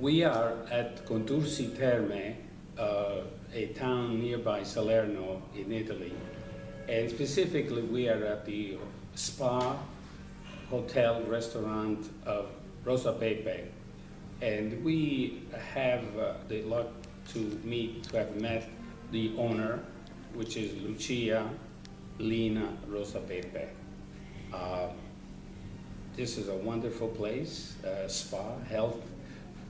We are at Contursi Terme, a town nearby Salerno in Italy. And specifically, we are at the spa, hotel, restaurant of Rosapepe. And we have the luck to have met the owner, which is Lucia Lina Rosapepe. This is a wonderful place, spa, health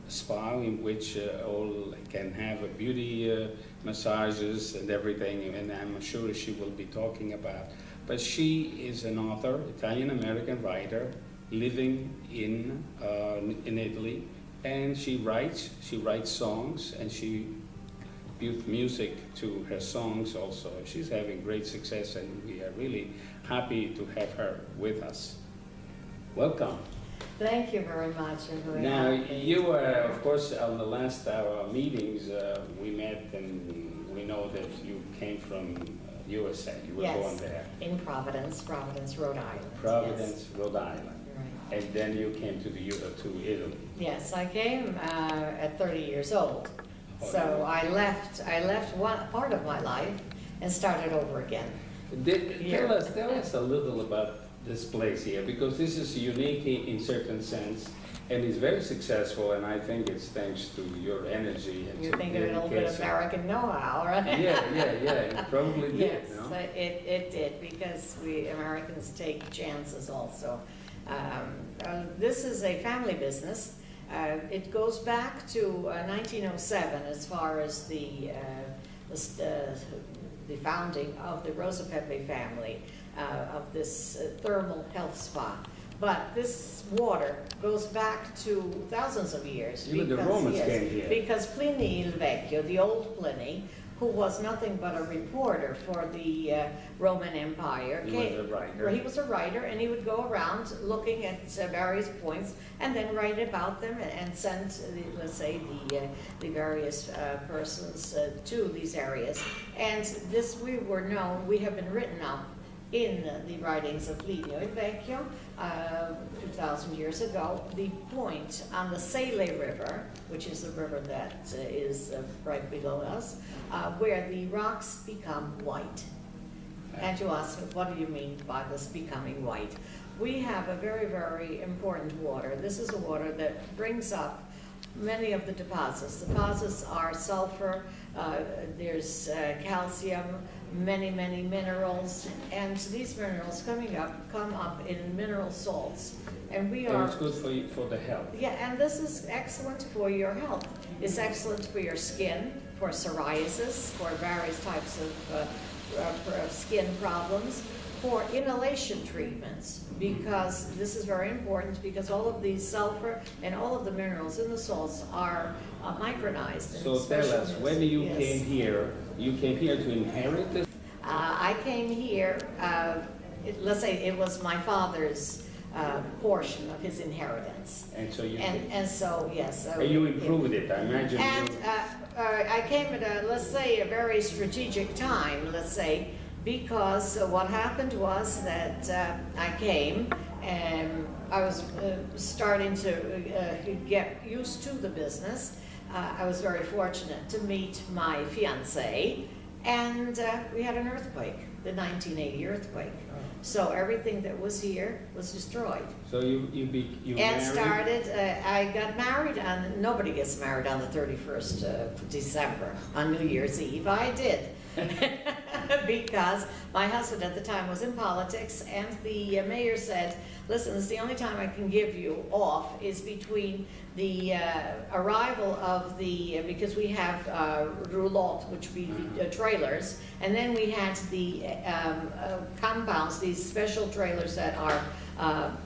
spa, in which all can have a beauty massages and everything, and I'm sure she will be talking about. But she is an author, Italian-American writer, living in Italy, and she writes songs, and she built music to her songs also. She's having great success, and we are really happy to have her with us. Welcome. Thank you very much. Now, you were, of course, on the last meetings, we met, and we know that you came from USA. You were born there. In Providence, Rhode Island. Providence, yes. Rhode Island. Right. And then you came to Italy. Yes, I came at 30 years old. So I left one part of my life and started over again. Tell us a little about this place here, because this is unique in certain sense, and it's very successful, and I think it's thanks to your energy and you think of it a little bit of American know-how, right? Yeah, it probably did. Yes, no? it did, because we Americans take chances also. This is a family business. It goes back to 1907 as far as the founding of the Rosapepe family. Of this thermal health spa. But this water goes back to thousands of years. Even the Romans came here. Because Pliny il Vecchio, the old Pliny, who was nothing but a reporter for the Roman Empire. He was a writer. He was a writer, and he would go around looking at various points and then write about them and send, let's say, the various persons to these areas. And this, we have been written up in the writings of Pliny il Vecchio, 2,000 years ago. The point on the Sele River, which is the river that is right below us, where the rocks become white. And to us, what do you mean by this becoming white? We have a very, very important water. This is a water that brings up many of the deposits. Deposits are sulfur, there's calcium, many minerals, and these minerals come up in mineral salts. And it's good for the health. Yeah, and this is excellent for your health. It's excellent for your skin, for psoriasis, for various types of skin problems, for inhalation treatments, because this is very important, because all of these sulfur and all of the minerals in the salts are micronized. So tell us, when you came here to inherit this? I came here, let's say it was my father's portion of his inheritance. And so yes. And you improved it, I imagine. And I came at let's say, a very strategic time, let's say, because what happened was that I came and I was starting to get used to the business. I was very fortunate to meet my fiancé, and we had an earthquake, the 1980 earthquake. So everything that was here was destroyed. So you married? I got married on, nobody gets married on the 31st of December, on New Year's Eve. I did. Because my husband at the time was in politics, and the mayor said, listen, this is the only time I can give you off is between the arrival of because we have roulotte, which would be the trailers, and then we had the compounds, these special trailers that are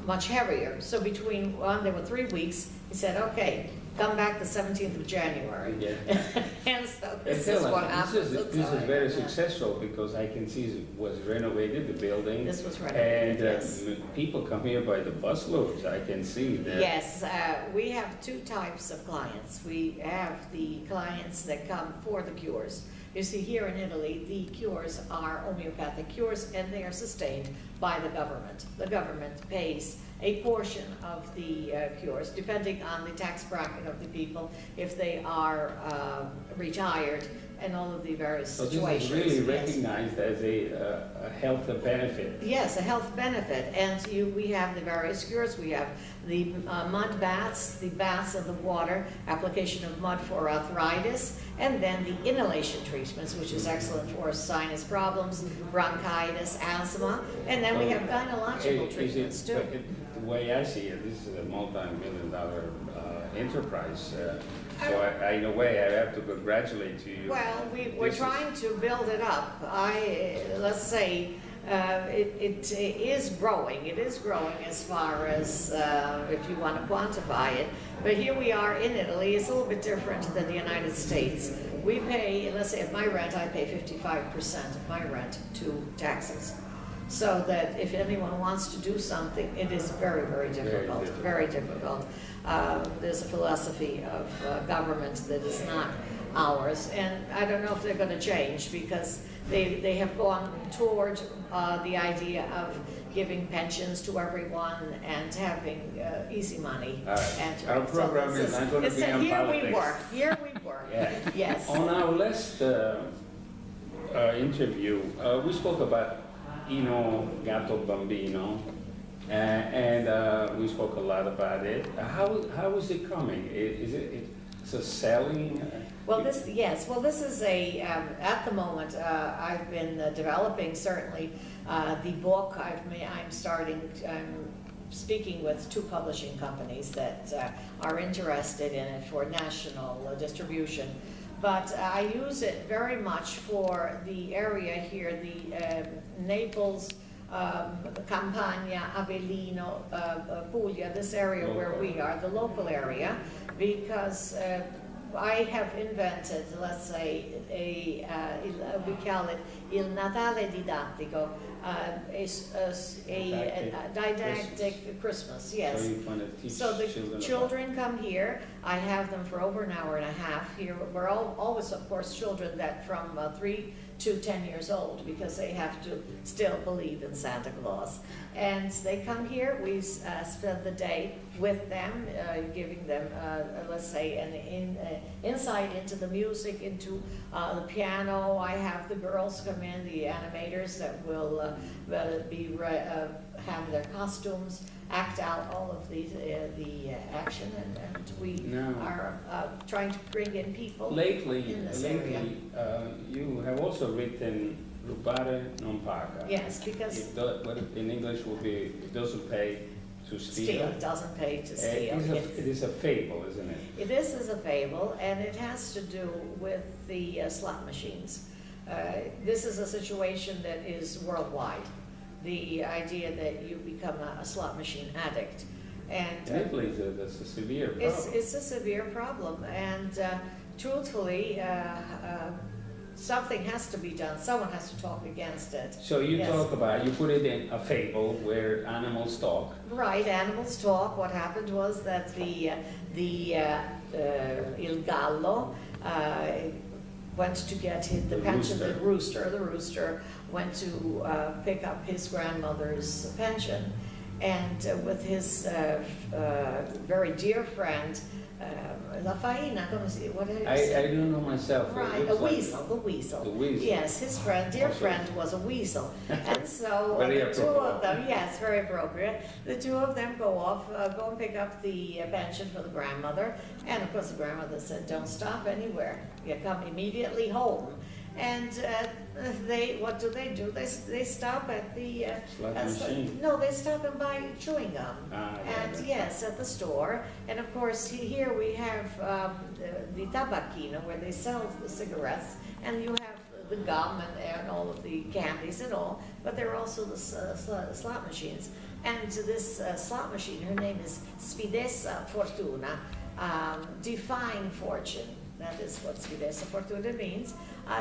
much heavier. So between there were 3 weeks, he said, okay, come back the 17th of January. Yeah. And so this is what happened. This is very successful, because I can see it was renovated, the building. This was renovated, and yes. People come here by the busloads, I can see that. Yes, we have two types of clients. We have the clients that come for the cures. You see, here in Italy, the cures are homeopathic cures, and they are sustained by the government. The government pays a portion of the cures, depending on the tax bracket of the people, if they are retired, and all of the various So situations. this is really Yes. recognized as a health benefit. Yes, a health benefit, and we have the various cures. We have the mud baths, the baths of the water, application of mud for arthritis, and then the inhalation treatments, which is excellent for sinus problems, bronchitis, asthma, and then we have gynecological treatments too. The way I see it, this is a multi-million-dollar enterprise. So in a way, I have to congratulate you. Well, we're trying to build it up. Let's say, it is growing. It is growing as far as, if you want to quantify it. But here we are in Italy. It's a little bit different than the United States. We pay, let's say, at my rent, I pay 55% of my rent to taxes. So that if anyone wants to do something, it is very, very difficult. Very difficult. There's a philosophy of government that is not ours, and I don't know if they're going to change, because they have gone toward the idea of giving pensions to everyone and having easy money. Our program is not going to be on politics. Here we work. Yeah. Yes. On our last interview, we spoke about Ino Gatto Bambino, and we spoke a lot about it. How is it coming? It's a selling? Well, this is a, at the moment, I've been developing certainly the book. I'm speaking with 2 publishing companies that are interested in it for national distribution. But I use it very much for the area here, the Naples, Campania, Avellino, Puglia, this area where we are, the local area, because I have invented, let's say, we call it il Natale didattico, a didactic Christmas, yes. So you want to teach So the children children come here. I have them for over an hour and a half here. We're always, of course, children that from 3 to 10 years old, because they have to still believe in Santa Claus. And they come here, we spend the day with them, giving them, let's say, an insight into the music, into the piano. I have the girls come in, the animators that will have their costumes, act out all of the action, and we are trying to bring in people in this area. You have also written Rubare non paga. Yes, because what in English will be, it doesn't pay to steal. It doesn't pay to steal. It is a fable, isn't it? It is a fable, and it has to do with the slot machines. This is a situation that is worldwide. The idea that you become a slot machine addict. And Italy, that's a severe problem. It's a severe problem, and truthfully, something has to be done. Someone has to talk against it. So you talk about, you put it in a fable where animals talk. Right, animals talk. What happened was that il gallo went to get the pension. The rooster went to pick up his grandmother's pension, and with his very dear friend, La Faina, what is it? I don't know myself. Right, the weasel. Yes, his dear friend was a weasel. And so the 2 of them, yes, very appropriate. The 2 of them go off, go and pick up the pension for the grandmother. And of course the grandmother said, don't stop anywhere. You come immediately home. And what do? They stop at the machine. No, they stop and buy chewing gum. Yes, at the store. And of course here we have the tabacchino, where they sell the cigarettes, and you have the gum and all of the candies and all. But there are also the slot machines. And this slot machine, her name is Sfidessa Fortuna, defying fortune. That is what Sfidessa Fortuna means.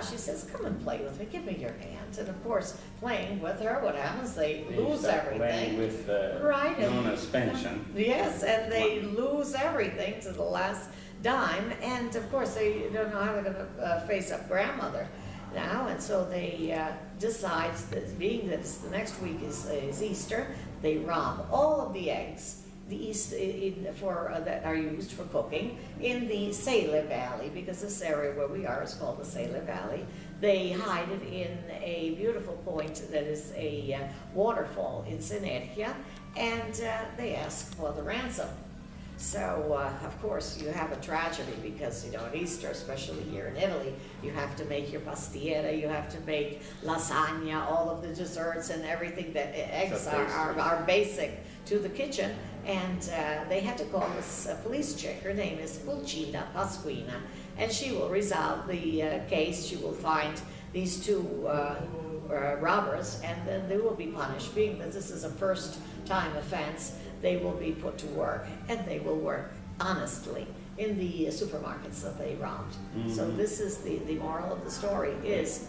She says, come and play with me, give me your hand. And of course, playing with her, what happens? They lose everything. Playing with right, known as pension. Yes, and they lose everything to the last dime. And of course, they don't know how they're going to face up grandmother. now, and so they decide that being that the next week is Easter, they rob all of the eggs that are used for cooking in the Sele Valley, because this area where we are is called the Sele Valley. They hide it in a beautiful point that is a waterfall in Sinergia, and they ask for the ransom. So, of course, you have a tragedy because, at Easter, especially here in Italy, you have to make your pastiera, you have to make lasagna, all of the desserts and everything that eggs are basic to the kitchen. And they had to call this police chick. Her name is Pulcina Pasquina, and she will resolve the case. She will find these two robbers, and then they will be punished. Being that this is a first-time offense, they will be put to work, and they will work honestly in the supermarkets that they robbed. So this is the moral of the story is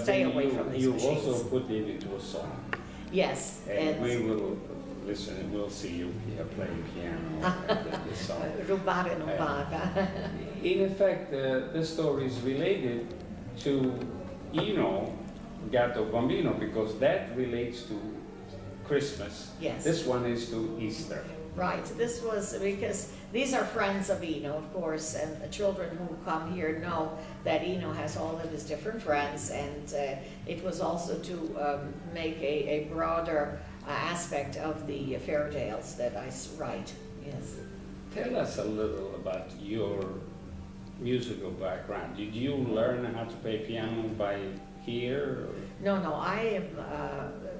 stay away from these machines. You also put it into a song. Yes. And we will listen and we'll see you here playing piano. The song. Rubare non paga. In effect, this story is related to Gatto Bambino, because that relates to Christmas. Yes. This one is to Easter. Right. This was because these are friends of Eno, of course, and the children who come here know that Eno has all of his different friends, and it was also to make a broader aspect of the fairy tales that I write. Yes. Tell us a little about your musical background. Did you learn how to play piano by here? No, I am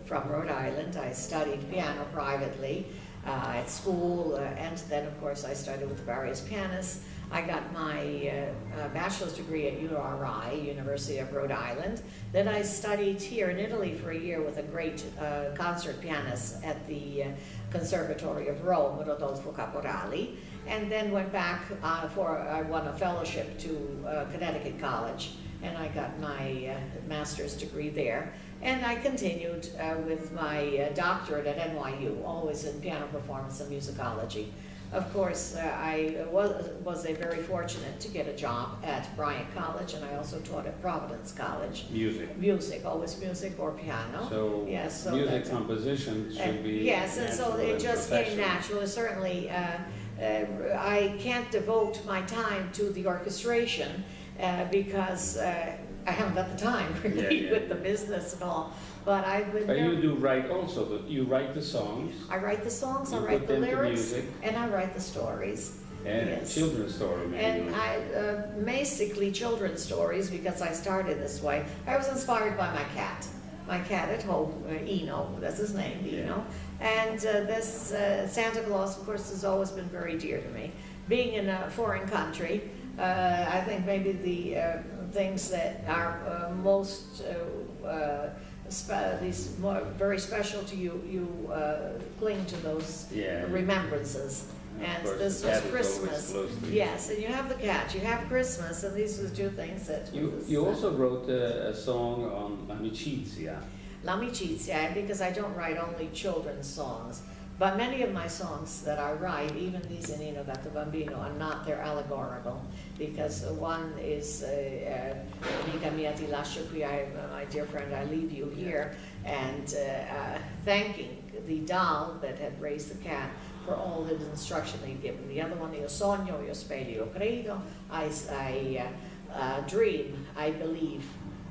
from Rhode Island. I studied piano privately at school, and then of course I studied with various pianists. I got my bachelor's degree at URI, University of Rhode Island. Then I studied here in Italy for a year with a great concert pianist at the Conservatory of Rome, Rodolfo Caporali, and then went back I won a fellowship to Connecticut College, and I got my master's degree there. And I continued with my doctorate at NYU, always in piano performance and musicology. Of course, I was very fortunate to get a job at Bryant College, and I also taught at Providence College. Music, always music or piano. So, yes, so music composition should be yes, and so it just came natural. Certainly, I can't devote my time to the orchestration because I haven't got the time really with the business and all. But I would. But you do write also. You write the songs. I write the songs. I write the lyrics, and I write the stories. And children's stories. And I basically children's stories, because I started this way. I was inspired by my cat. My cat at home, Eno. That's his name, Eno. And this Santa Claus, of course, has always been very dear to me. Being in a foreign country, I think maybe the things that are most very special to you, you cling to those remembrances. And this was Christmas. Yes, and you have the cat, you have Christmas, and these are the two things that... You also wrote a song on L'amicizia. L'amicizia, because I don't write only children's songs. But many of my songs that I write, even these in Ino Gatto Bambino, are not, they're allegorical. Because one is, Amica mia ti lascio qui, my dear friend, I leave you here, and thanking the doll that had raised the cat for all the instruction they'd given. The other one, io sogno, io spero, io credo, I dream, I believe.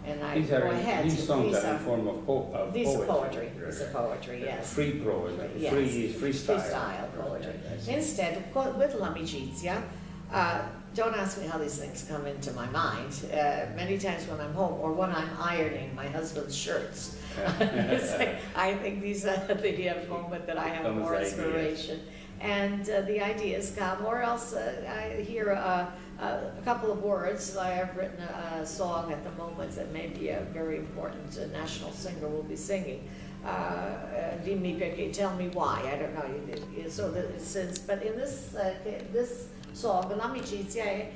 And I go ahead. These songs are in form of poetry. These are poetry. These are poetry, yes. Free poetry. Yes. Freestyle. Freestyle poetry. Instead, with L'amicizia, don't ask me how these things come into my mind. Many times when I'm home or when I'm ironing my husband's shirts, I think these are the moment that I have more inspiration. And the ideas come, or else I hear a couple of words. I have written a song at the moment that maybe a very important national singer will be singing. Dimmi perché, tell me why. I don't know. So that since, but in this song, L'amicizia,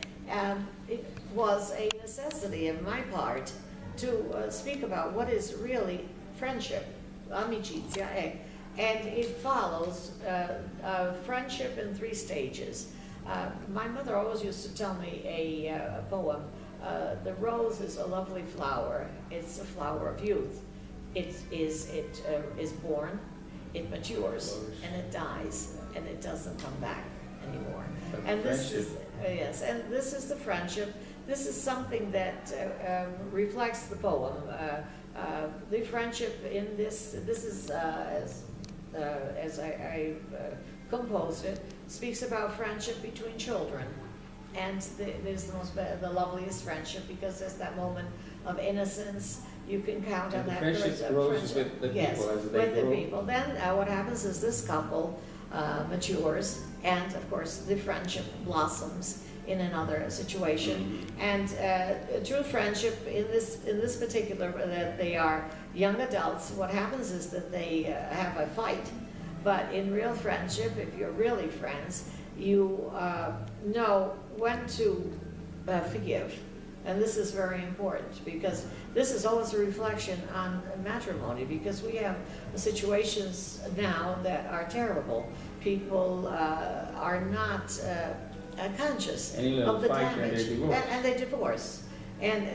it was a necessity of my part to speak about what is really friendship, amicizia, and it follows friendship in 3 stages. My mother always used to tell me a poem the rose is a lovely flower. It's a flower of youth. It is born, it matures, and it dies, and it doesn't come back anymore. And this is yes, and this is the friendship. This is something that reflects the poem. The friendship in this is as I composed it, speaks about friendship between children. And there's the loveliest friendship, because there's that moment of innocence. You can count on that. Friendship grows with the people as they grow. The people. Then what happens is this couple matures, and of course the friendship blossoms in another situation. And true friendship in this particular, that they are young adults. What happens is that they have a fight, but in real friendship, if you're really friends, you know when to forgive. And this is very important, because this is always a reflection on matrimony, because we have situations now that are terrible. People are not conscious of the damage, and they divorce. And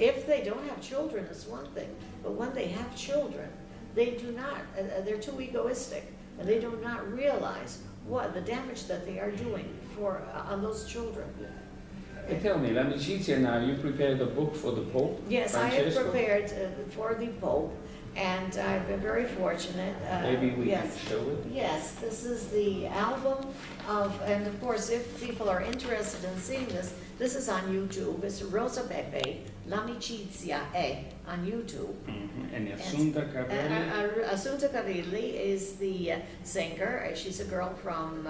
if they don't have children, it's one thing, but when they have children, they do not, they're too egoistic, and they do not realize what the damage that they are doing on those children. Tell me, L'Amicizia, now you prepared a book for the Pope? Yes, Francesco? I have prepared for the Pope, and I've been very fortunate. Maybe we can show it? Yes, this is the album of, and of course, if people are interested in seeing this, this is on YouTube. It's Rosapepe, L'Amicizia on YouTube. Mm-hmm. And Assunta Carelli? Assunta Carelli is the singer. She's a girl from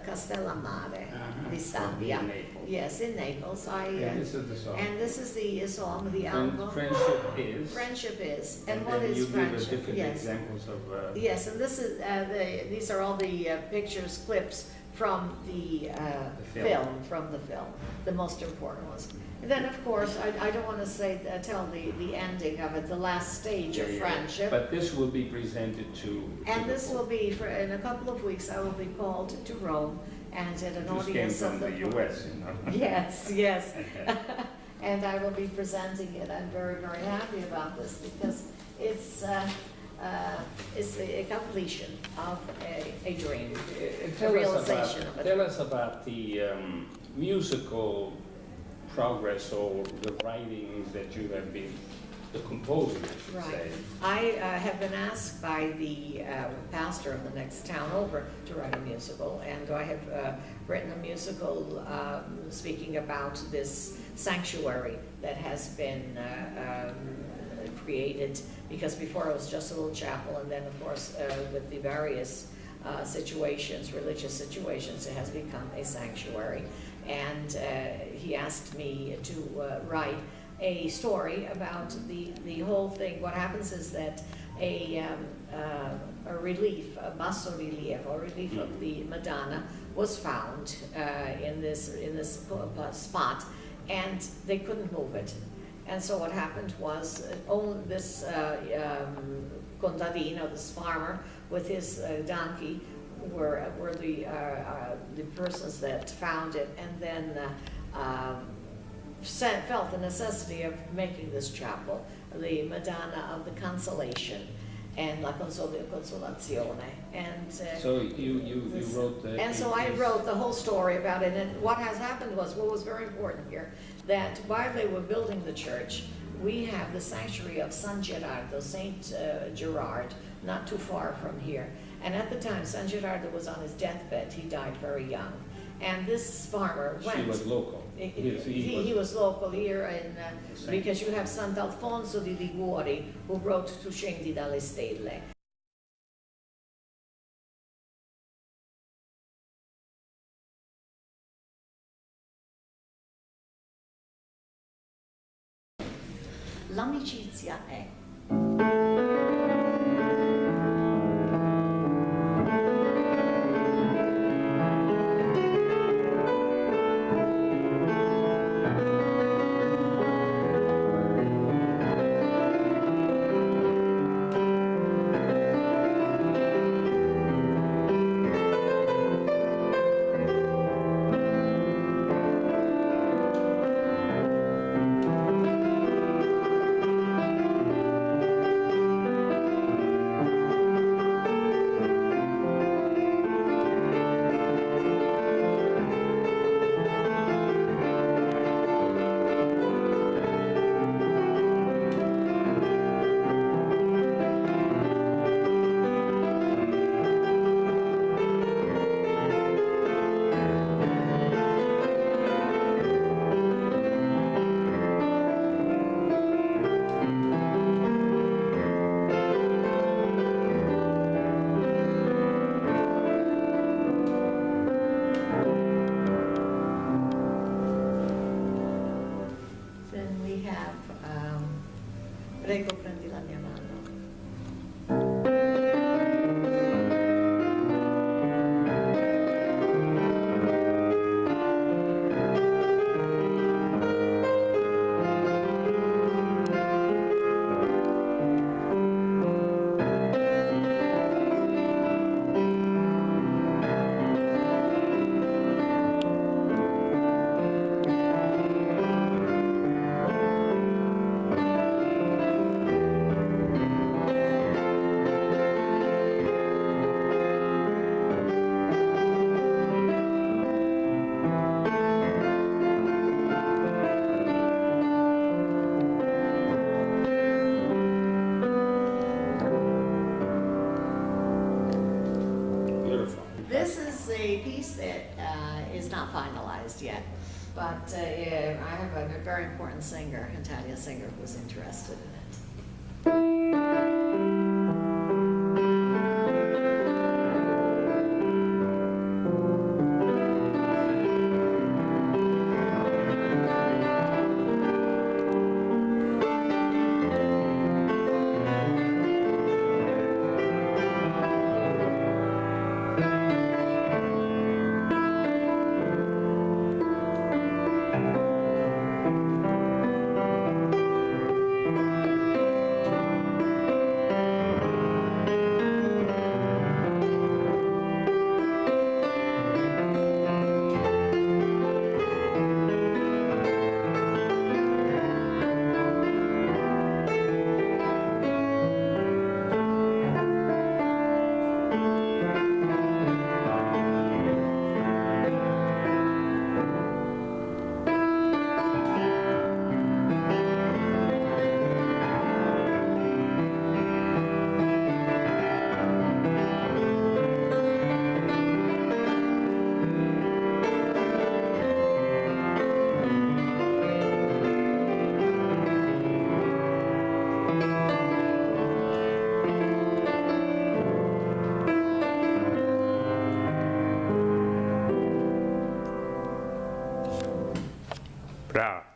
Castellammare di Stabia. Yes, in Naples. This is the song. And this is the song, the album. Friendship is. Friendship is. And what is you friendship? Give different examples of. Yes, and this is these are all the pictures, clips from the film, the most important ones. And then, of course, I don't want to tell the ending of it, the last stage of friendship. But this will be presented and this will be, in a couple of weeks, I will be called to Rome, and at an audience of the U.S., you know. Yes, yes. And I will be presenting it. I'm very, very happy about this, because it's a completion of a dream, a realization of it. Tell us about the musical progress, or the writings that you have been, the composer, I should say. I have been asked by the pastor of the next town over to write a musical, and I have written a musical speaking about this sanctuary that has been created, because before it was just a little chapel, and then of course with the various situations, religious situations, it has become a sanctuary. And he asked me to write a story about the whole thing. What happens is that a relief, a basso rilievo, a relief of the Madonna was found in this spot, and they couldn't move it. And so what happened was only this contadino, this farmer, with his donkey, were the persons that found it, and then felt the necessity of making this chapel, the Madonna of the Consolation, and La Consolazione. And so you wrote the... And so I wrote the whole story about it, and what has happened was, what was very important here, that while they were building the church, we have the sanctuary of San Gerardo, Saint Gerard, not too far from here. And at the time, San Gerardo was on his deathbed. He died very young. And this farmer went... She was local. He was local here, because you have Sant'Alfonso di Liguori, who wrote Tu scendi dalle stelle. L'amicizia è... Prego, prendi la mia mano. This is a piece that is not finalized yet, but I have a very important singer, Italian singer, who's interested in it. Bravo.